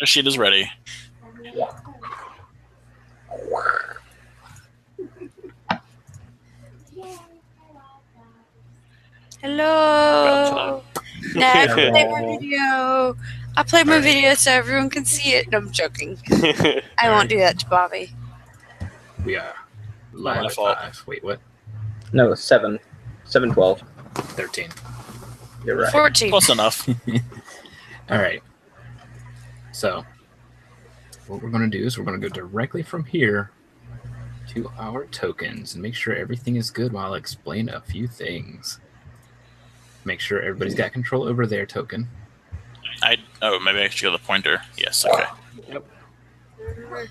The sheet is ready. Hello. Dad, play my video. I play my video so everyone can see it. No, I'm joking. I won't do that to Bobby. We are live at 5. Wait, what? No, 7. 7, 12. 13. You're right. 14. Close enough. All right. So, what we're going to do is we're going to go directly from here to our tokens and make sure everything is good while I explain a few things. Make sure everybody's got control over their token. Maybe I should go to the pointer. Yes, okay. Yep. You're right.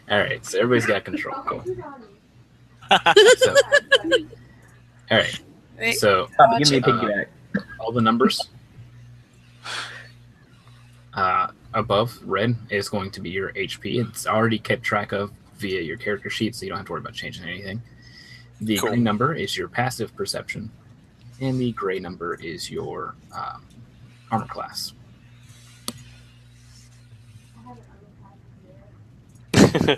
All right, so everybody's got control. Cool. All right. Wait, So Give me a piggyback. all the numbers above red is going to be your HP. It's already kept track of via your character sheet, so you don't have to worry about changing anything. The green number is your passive perception, and the gray number is your armor class. Well,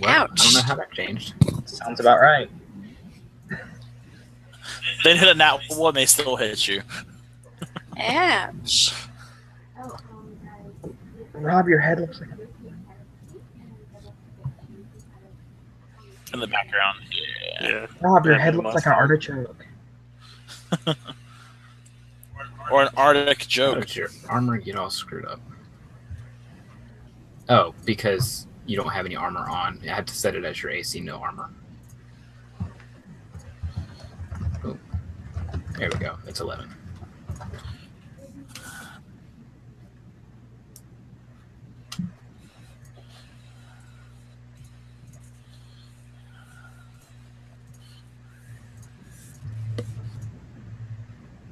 Ouch. I don't know how that changed. Sounds about right. Then hit a nat 1, they still hit you. Ouch. Rob, your head looks like In the background. Yeah. Rob, your head looks like an artichoke. Or an Arctic How joke. did your armor get all screwed up? Oh, because you don't have any armor on. I had to set it as your AC no armor. Oh, there we go. It's 11.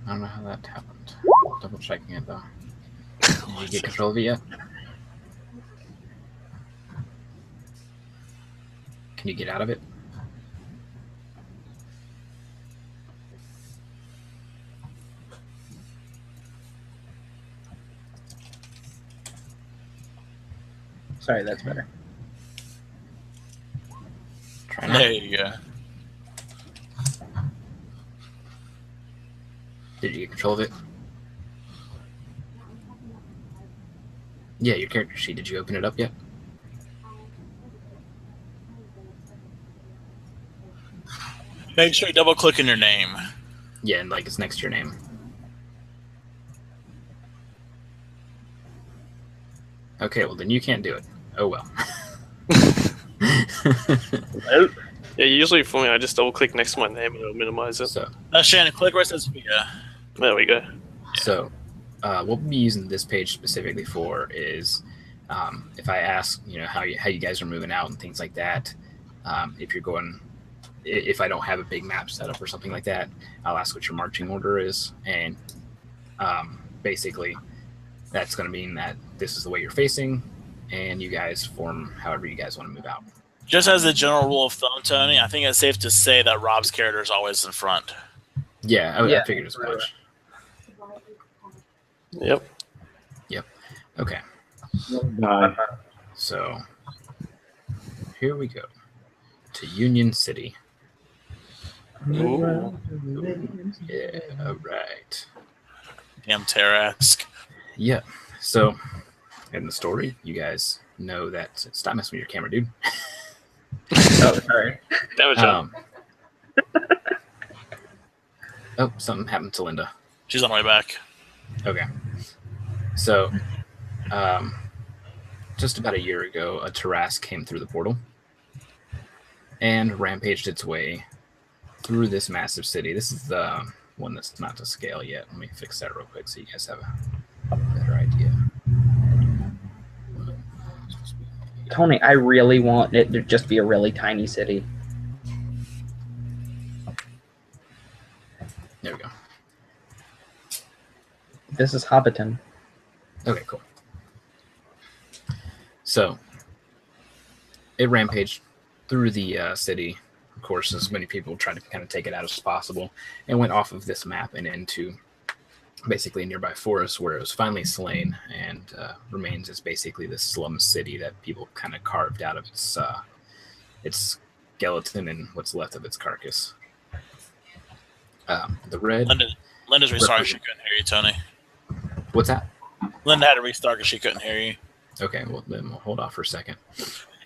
I don't know how that happened. Double checking it though. Did you get control of it yet? Can you get out of it? Sorry, that's better. Try now. There you go. Did you get control of it? Yeah, your character sheet. Did you open it up yet? Make sure you double click in your name. Yeah, and like it's next to your name. Okay, well then you can't do it. Oh well. Yeah, usually for me, I just double click next to my name and it'll minimize it. So, Shannon, click where it says Via. There we go. so what we'll be using this page specifically for is if I ask, how you guys are moving out and things like that. If you're going, if I don't have a big map set up or something like that, I'll ask what your marching order is, and basically that's going to mean that this is the way you're facing, and you guys form however you guys want to move out. Just as a general rule of thumb, Tony, I think it's safe to say that Rob's character is always in front. Yeah, I figured as much. Yep. Okay. So here we go to Union City. Ooh. Yeah, all right. Damn Terrask. Yeah. So in the story, you guys know that. Stop messing with your camera, dude. Oh, sorry. Damage up. Oh, something happened to Linda. She's on the way back. Okay. So, just about a year ago, a Tarrasque came through the portal and rampaged its way through this massive city. This is the one that's not to scale yet. Let me fix that real quick so you guys have a better idea. Tony, I really want it to just be a really tiny city. There we go. This is Hobbiton. Okay, cool. So, it rampaged through the city. Of course, as many people tried to kind of take it out as possible, and went off of this map and into basically a nearby forest where it was finally slain and remains as basically this slum city that people kind of carved out of its skeleton and what's left of its carcass. The red. Linda's restarting. She couldn't hear you, Tony. What's that? Linda had to restart because she couldn't hear you. Okay, well then we'll hold off for a second.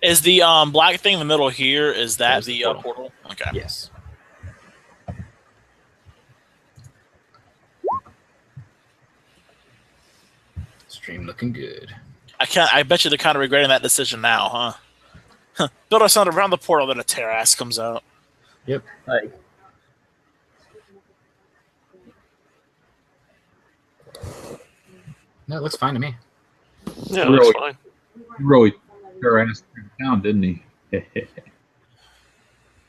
Is the black thing in the middle here? Is that the portal? Okay. Yes. Stream looking good. I bet you they're kind of regretting that decision now, huh? Build us around the portal, then a terrace comes out. Yep. Like, No, it looks fine to me. Yeah, it looks fine. He really harassed through town, didn't he?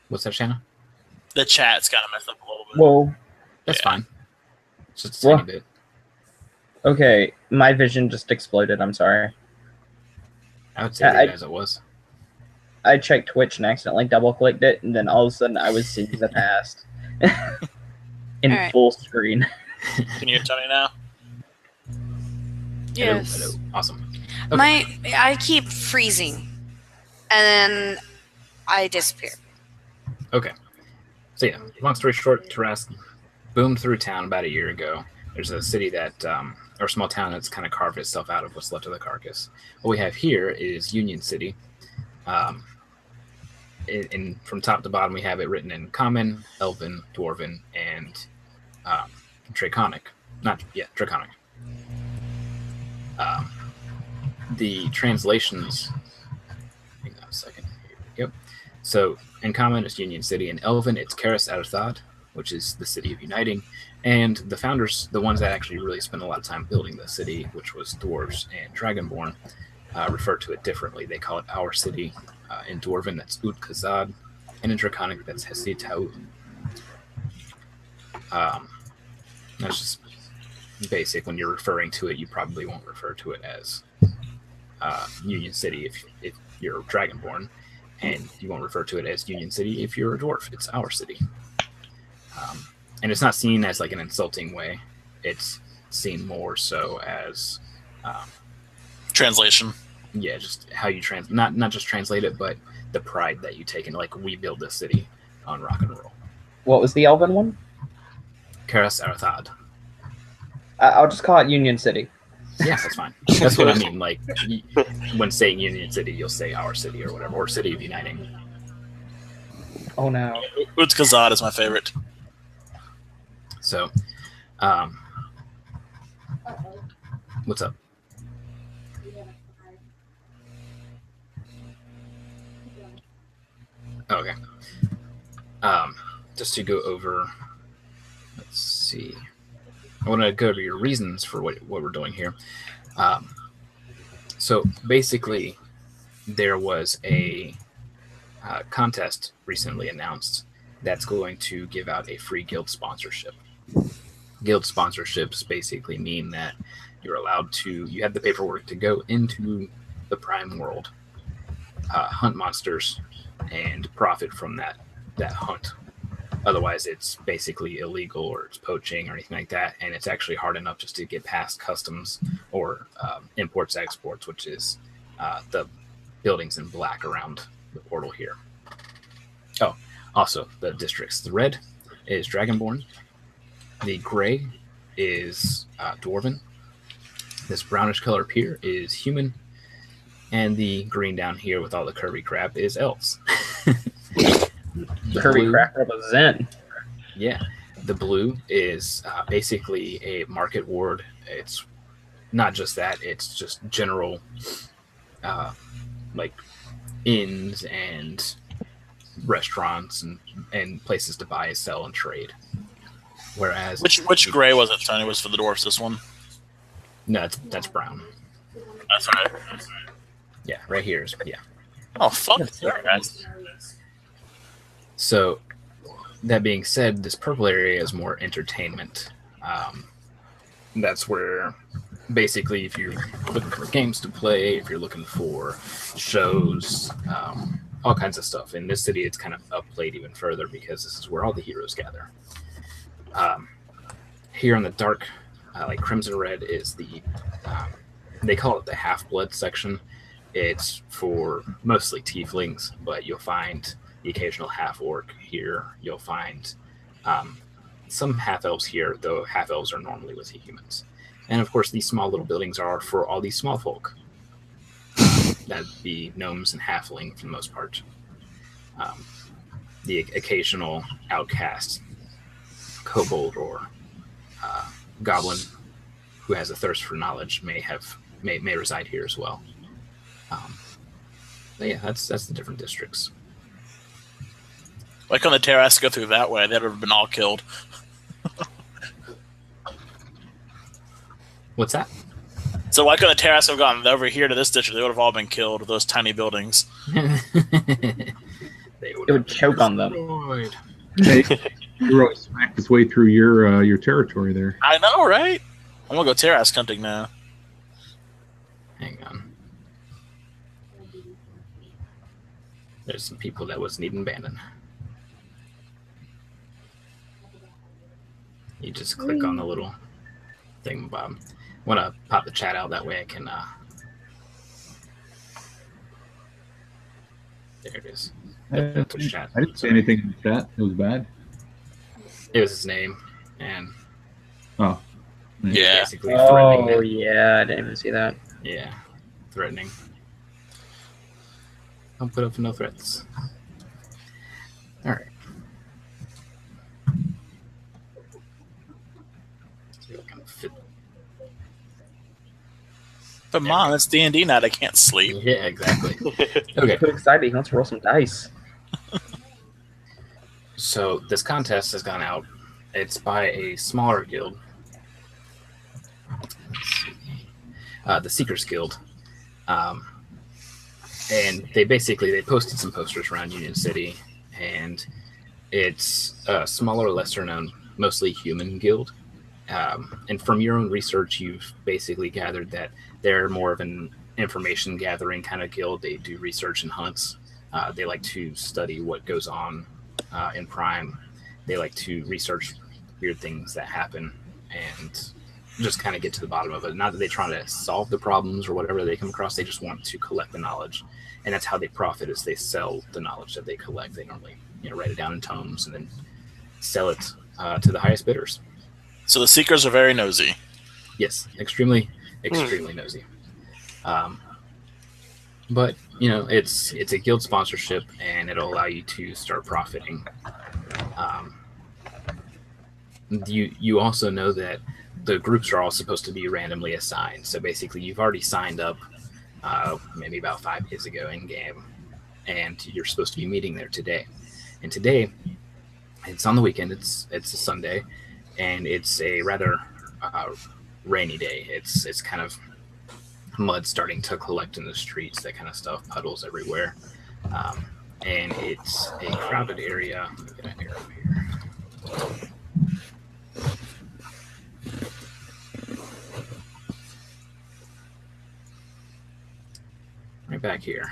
What's that, Shanna? The chat's kind of messed up a little bit. well, That's Yeah. fine. It's just a tiny Well- bit. okay, my vision just exploded. I'm sorry. I would say leave it as it was. I checked Twitch and accidentally double-clicked it, and then all of a sudden I was seeing the past in Alright. full screen. Can you hear Tony now? Yes. Hello. Awesome. I keep freezing, and then I disappear. Okay. So yeah, long story short, Tarask boomed through town about a year ago. There's a city that, or a small town that's kind of carved itself out of what's left of the carcass. What we have here is Union City. From top to bottom, we have it written in Common, Elven, Dwarven, and Draconic. Draconic. The translations. Hang on a second. Yep. So in Common, it's Union City. In Elven, it's Karis Arathad, which is the city of uniting. And the founders, the ones that actually really spent a lot of time building the city, which was dwarves and dragonborn, refer to it differently. They call it Our City. In Dwarven, that's Ut Kazad. And in Draconic, that's Hesi Tau. That's just basic. When you're referring to it, you probably won't refer to it as Union City if you're dragonborn, and you won't refer to it as Union City if you're a dwarf. It's Our City. And it's not seen as like an insulting way. It's seen more so as Translation. yeah, just how you not just translate it, but the pride that you take in, like, we build this city on rock and roll. What was the Elven one? Karas Arathad. I'll just call it Union City. Yeah, that's fine. That's what I mean. Like, when saying Union City, you'll say Our City or whatever, or City of Uniting. Oh no. Utz Kazad is my favorite. So, what's up? Okay. Just to go over, let's see. I want to go over your reasons for what we're doing here. So basically, there was a contest recently announced that's going to give out a free guild sponsorship. Guild sponsorships basically mean that you're allowed to, you have the paperwork to go into the Prime world, hunt monsters, and profit from that hunt. Otherwise, it's basically illegal, or it's poaching or anything like that, and it's actually hard enough just to get past customs or imports, exports, which is the buildings in black around the portal here. Oh, also the districts. The red is Dragonborn. The gray is Dwarven. This brownish color up here is human. And the green down here with all the curvy crap is elves. Kirby crap represent. Yeah. The blue is basically a market ward. It's not just that, it's just general like inns and restaurants and places to buy, sell, and trade. Whereas Which gray was it, Tony? Was for the dwarfs this one? no, that's brown. That's right. Yeah, right here is Oh fuck! Sorry, guys. So, that being said, this purple area is more entertainment. That's where, basically, if you're looking for games to play, if you're looking for shows, all kinds of stuff. In this city, it's kind of upplayed even further because this is where all the heroes gather. Here in the dark, like Crimson Red, is the they call it the Half-Blood section. It's for mostly tieflings, but you'll find the occasional half-orc here. You'll find some half-elves here, though half-elves are normally with humans. And of course, these small little buildings are for all these small folk. That'd be gnomes and halfling for the most part. The occasional outcast, kobold or goblin who has a thirst for knowledge may reside here as well. But yeah, that's the different districts. Like on the terrace, go through that way, they'd have been all killed. What's that? So like on the terrace, have gone over here to this district, they would have all been killed. Those tiny buildings. It would choke on them. Hey, you really smacked his way through your territory there. I know, right? I'm gonna go terrace hunting now. Hang on. There's some people that was needing banning. You just click on the little thing, Bob. I want to pop the chat out, that way I can... There it is. I didn't say anything in the chat. It was bad. It was his name, and... Oh. Yeah. Basically threatening Oh, that. yeah, I didn't even see that. Yeah, threatening. I'll put up no threats. All right. See if I can fit. But Mom, it's D&D night. I can't sleep. Yeah, exactly. Okay. Too exciting. Let's roll some dice. So this contest has gone out. It's by a smaller guild. The Seekers Guild. And they posted some posters around Union City, and it's a smaller, lesser known, mostly human guild. And from your own research, you've basically gathered that they're more of an information gathering kind of guild. They do research and hunts. They like to study what goes on in Prime. They like to research weird things that happen and just kind of get to the bottom of it. Not that they try to solve the problems or whatever they come across. They just want to collect the knowledge. And that's how they profit, is they sell the knowledge that they collect. They normally write it down in tomes and then sell it to the highest bidders. So the Seekers are very nosy. Yes, extremely nosy. But it's a guild sponsorship, and it'll allow you to start profiting. You also know that the groups are all supposed to be randomly assigned. So basically, you've already signed up maybe about 5 days ago in game, and you're supposed to be meeting there today. And today, it's on the weekend. It's a Sunday, and it's a rather rainy day. It's kind of mud starting to collect in the streets, that kind of stuff, puddles everywhere. And it's a crowded area. Let me get an arrow here. Right back here.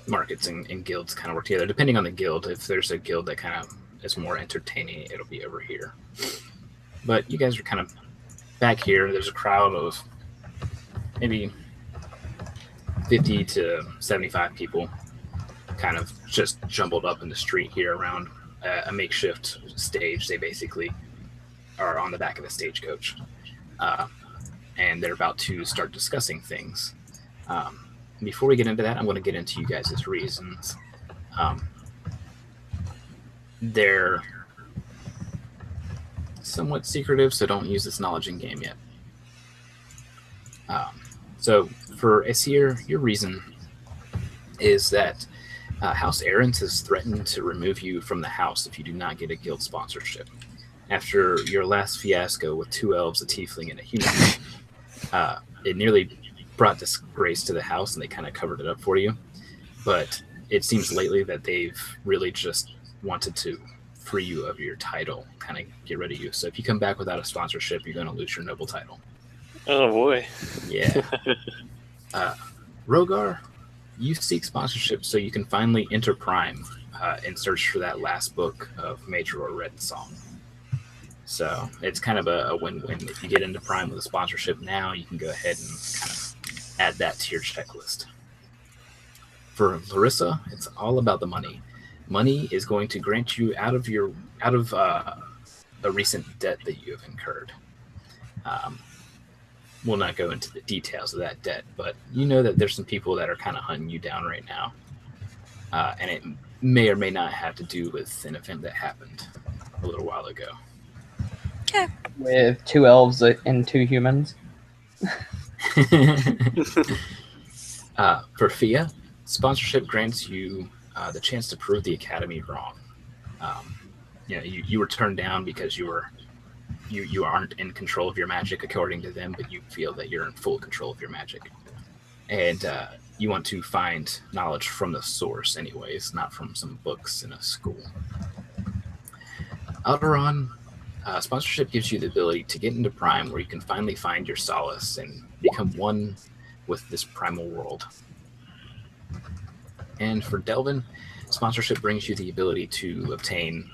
Markets and guilds kind of work together. Depending on the guild, if there's a guild that kind of is more entertaining, it'll be over here. But you guys are kind of back here. There's a crowd of maybe 50 to 75 people kind of just jumbled up in the street here around a makeshift stage. They basically are on the back of a stagecoach. And they're about to start discussing things. Before we get into that, I'm going to get into you guys' reasons. They're somewhat secretive, so don't use this knowledge in game yet. So for Asir, your reason is that House Aerith has threatened to remove you from the house if you do not get a guild sponsorship. After your last fiasco with 2 elves, a tiefling, and a human, it nearly brought disgrace to the house, and they kind of covered it up for you. But it seems lately that they've really just wanted to free you of your title, kind of get rid of you. So if you come back without a sponsorship, you're going to lose your noble title. Oh boy. Yeah. Rogar, you seek sponsorship so you can finally enter Prime and search for that last book of Major or Red Song. So it's kind of a win-win. If you get into Prime with a sponsorship now, you can go ahead and kind of add that to your checklist. For Larissa, it's all about the money. Money is going to grant you out of a recent debt that you have incurred. We'll not go into the details of that debt, but you know that there's some people that are kind of hunting you down right now. And it may or may not have to do with an event that happened a little while ago. Okay. With 2 elves and 2 humans. For Fia, sponsorship grants you the chance to prove the Academy wrong. You were turned down because you aren't in control of your magic according to them, but you feel that you're in full control of your magic. And you want to find knowledge from the source anyways, not from some books in a school. Alderon, sponsorship gives you the ability to get into Prime where you can finally find your solace and become one with this primal world. And for Delvin, sponsorship brings you the ability to obtain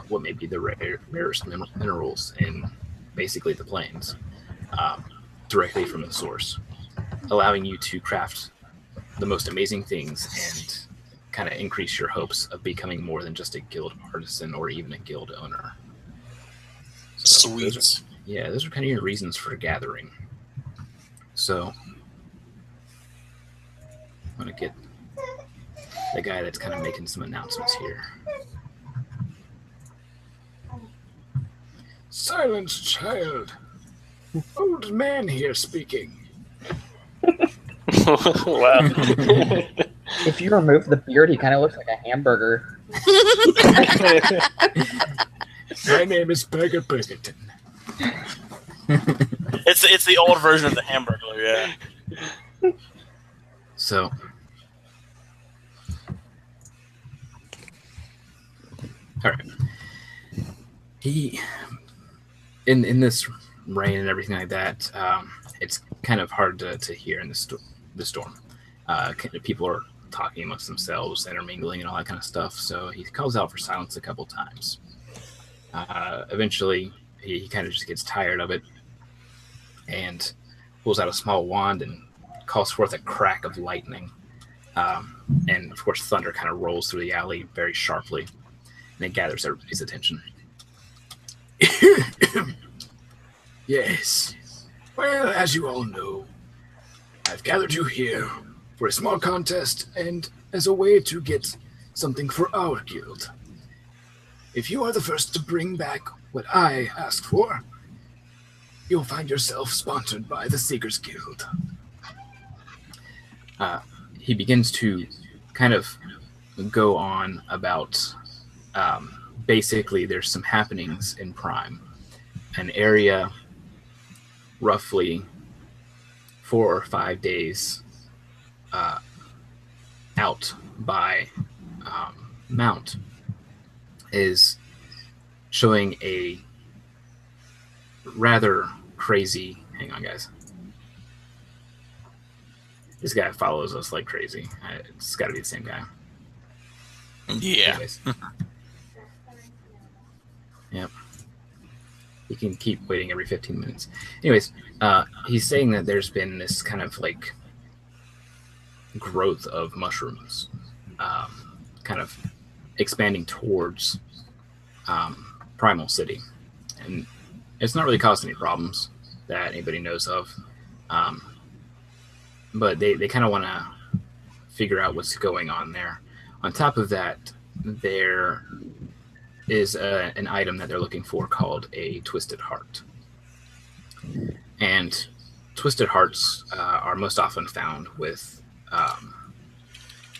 what may be the rarest minerals in basically the plains, directly from the source, allowing you to craft the most amazing things and kind of increase your hopes of becoming more than just a guild artisan or even a guild owner. So Sweet. those are kind of your reasons for gathering. So I'm going to get the guy that's kind of making some announcements here. Silence, child. Old man here speaking. Wow. If you remove the beard, he kind of looks like a hamburger. My name is Burger Burgerton. It's the old version of the Hamburglar, yeah. So, all right. He, in this rain and everything like that, it's kind of hard to hear in the storm. People are talking amongst themselves, intermingling, and all that kind of stuff. So he calls out for silence a couple times. Eventually, he kind of just gets tired of it and pulls out a small wand and calls forth a crack of lightning. And of course, thunder kind of rolls through the alley very sharply, and it gathers everybody's attention. Yes. Well, as you all know, I've gathered you here for a small contest and as a way to get something for our guild. If you are the first to bring back what I asked for, you'll find yourself sponsored by the Seekers Guild. He begins to kind of go on about basically there's some happenings in Prime, an area roughly 4 or 5 days out by Mount is showing a rather crazy. Hang on, guys. This guy follows us like crazy. It's got to be the same guy. Yeah. Anyways. Yep. You can keep waiting every 15 minutes. Anyways, he's saying that there's been this kind of like growth of mushrooms, kind of expanding towards Primal City. And it's not really caused any problems that anybody knows of. But they kind of want to figure out what's going on there. On top of that, there is an item that they're looking for called a Twisted Heart. And Twisted Hearts are most often found with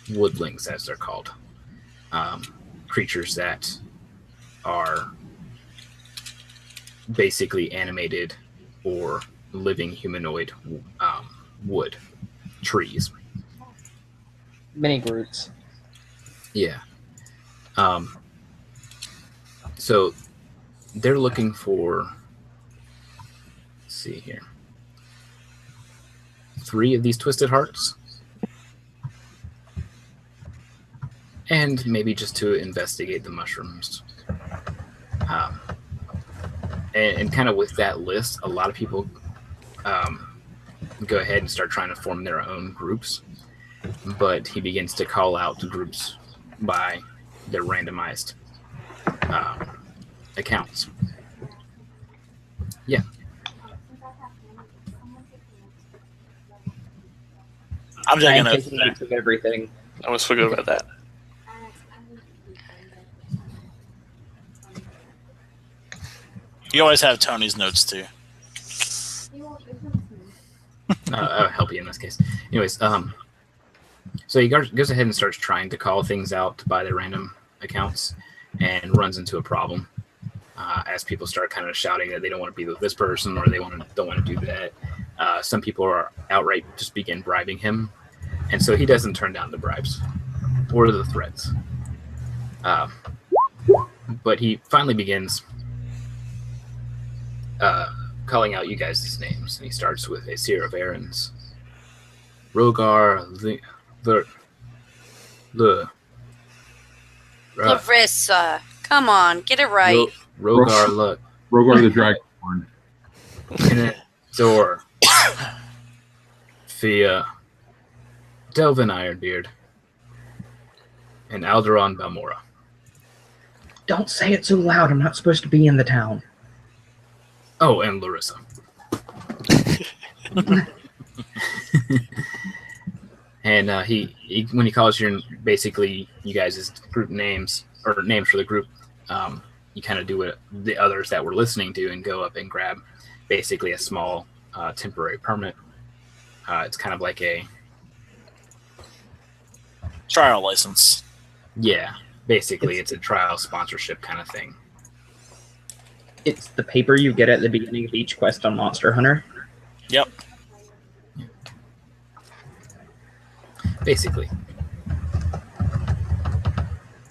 woodlings, as they're called. Creatures that are basically animated or living humanoid wood, trees. Mini Groots. Yeah. So they're looking for, let's see here. 3 of these twisted hearts. And maybe just to investigate the mushrooms. And kind of with that list, a lot of people go ahead and start trying to form their own groups. But he begins to call out the groups by their randomized accounts. Yeah. I'm taking I'm it. taking notes of everything. I almost forgot about that. You always have Tony's notes too. I'll help you in this case. Anyways, so he goes ahead and starts trying to call things out by their random accounts and runs into a problem as people start kind of shouting that they don't want to be with this person or they don't want to do that. Some people are outright just begin bribing him, and so he doesn't turn down the bribes or the threats. But he finally begins calling out you guys' names, and he starts with a seer of errands. Rogar, Larissa, come on, get it right. Rogar, Rogar the Dragonborn. Zor, Fia, Delvin Ironbeard, and Alderon Balmora. Don't say it so loud. I'm not supposed to be in the town. Oh, and Larissa. And he when he calls your basically you guys' group names or names for the group, you kind of do what the others that were listening do and go up and grab basically a small temporary permit. It's kind of like a Trial license. yeah, basically it's a trial sponsorship kind of thing. It's the paper you get at the beginning of each quest on Monster Hunter. Yep. Basically.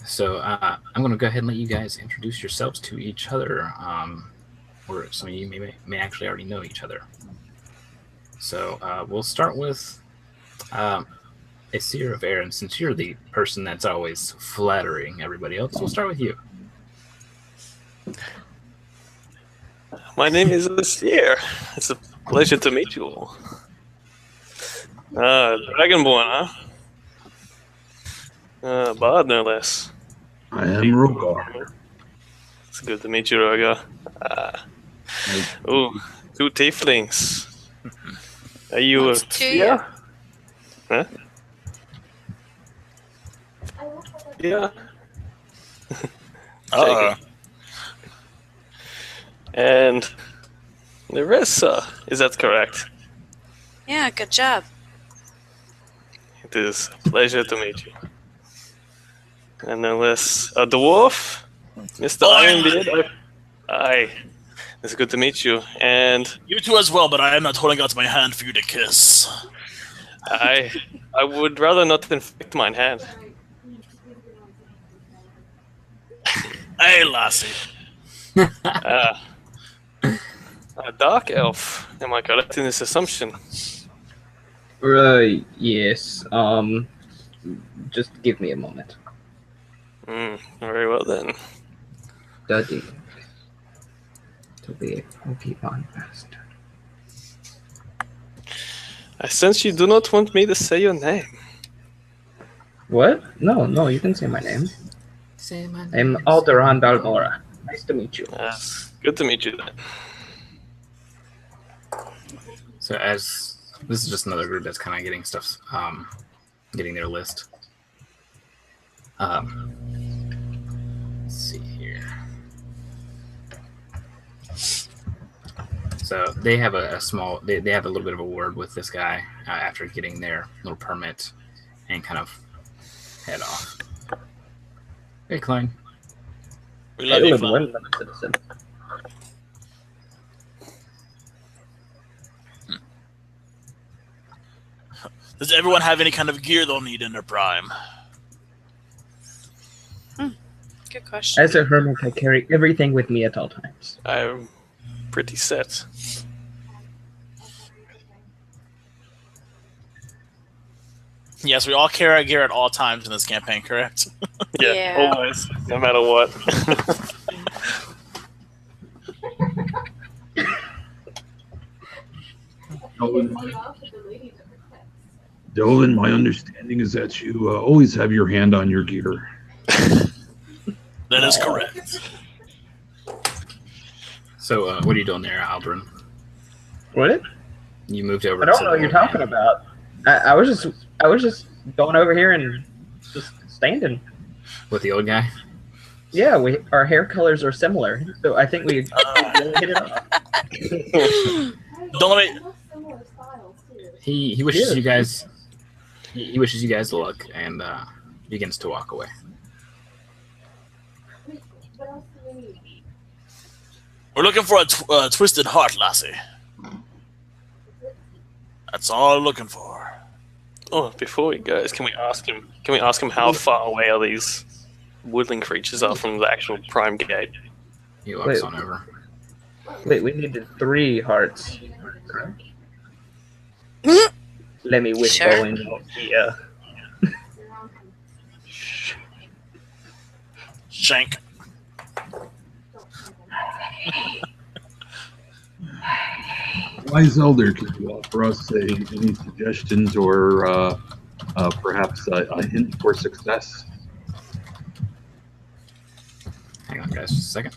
So I'm going to go ahead and let you guys introduce yourselves to each other, or some of you may actually already know each other. So we'll start with a seer of Aaron. Since you're the person that's always flattering everybody else, we'll start with you. My name is Seer. It's a pleasure to meet you all. Dragonborn, huh? Bard, no less. I am Rogar. It's good to meet you, Rogar. Oh, 2 tieflings. Are you What's a two? Seer? Huh? Yeah. Uh-oh. And Larissa, is that correct? Yeah, good job. It is a pleasure to meet you. And unless a dwarf, Mr. Ironbeard, aye, it's good to meet you. And You two as well, but I am not holding out my hand for you to kiss. I would rather not inflict mine hand. Hey, lassie. A dark elf. Am I correct in this assumption? Right, yes. Just give me a moment. Very well then. Duddy. To be a Pokemon bastard. I sense you do not want me to say your name. What? No, you can say my name. Say my I'm Alderon Balmora. Nice to meet you. Good to meet you then. So as this is just another group that's kind of getting stuff, getting their list. Let's see here. So they have a small, they have a little bit of a word with this guy after getting their little permit and kind of head off. Hey, Klein. We love you, Flan. One citizen. Does everyone have any kind of gear they'll need in their prime? Good question. As a hermit, I carry everything with me at all times. I'm pretty set. Yes, we all carry our gear at all times in this campaign, correct? Yeah, Yeah. always, no matter what. Dolan, my understanding is that you always have your hand on your gear. That is correct. So, what are you doing there, Aldrin? What? You moved over. I don't to know what you're talking about. I was just going over here and just standing. with the old guy. Yeah, our hair colors are similar, so I think we really hit it off. Don't let me. He wishes Yeah. you guys. He wishes you guys luck and begins to walk away. We're looking for a twisted heart, lassie. That's all I'm looking for. Oh, before we go, can we ask him? Can we ask him how far away are these woodland creatures are from the actual prime gate? He walks Wait. on over. Wait, we needed 3 hearts. Let me whisper Sure. in your ear. Shank. Wise Elder, can you offer us any suggestions or perhaps a hint for success? Hang on, guys, just a second.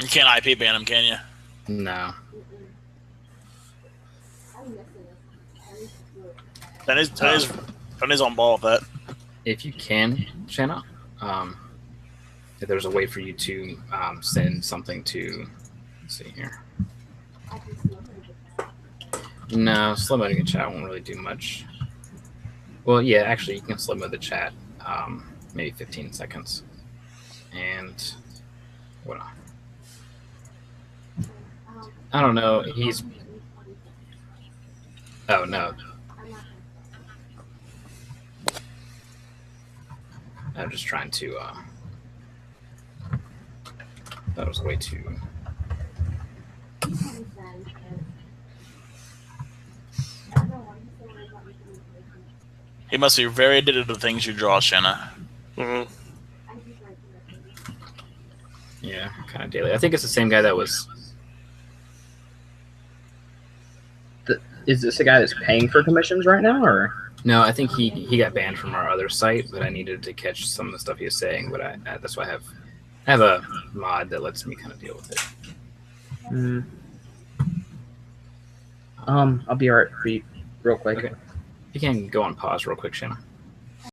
You can't IP ban him, can you? No. Penny's on ball with that. If you can, Shanna, if there's a way for you to send something to, let's see here. No, slow moding a chat won't really do much. Well, yeah, actually, you can slow mode the chat, maybe 15 seconds. And what? I don't know. He's. Oh no. I'm just trying to. That was way too. He must be very addicted to the things you draw, Shanna. Mm-hmm. Yeah, kind of daily. I think it's the same guy that was. Is this a guy that's paying for commissions right now, or? No, I think he got banned from our other site, but I needed to catch some of the stuff he was saying. But that's why I have a mod that lets me kind of deal with it. I'll be alright real quick. Okay. You can go on pause real quick, Shanna.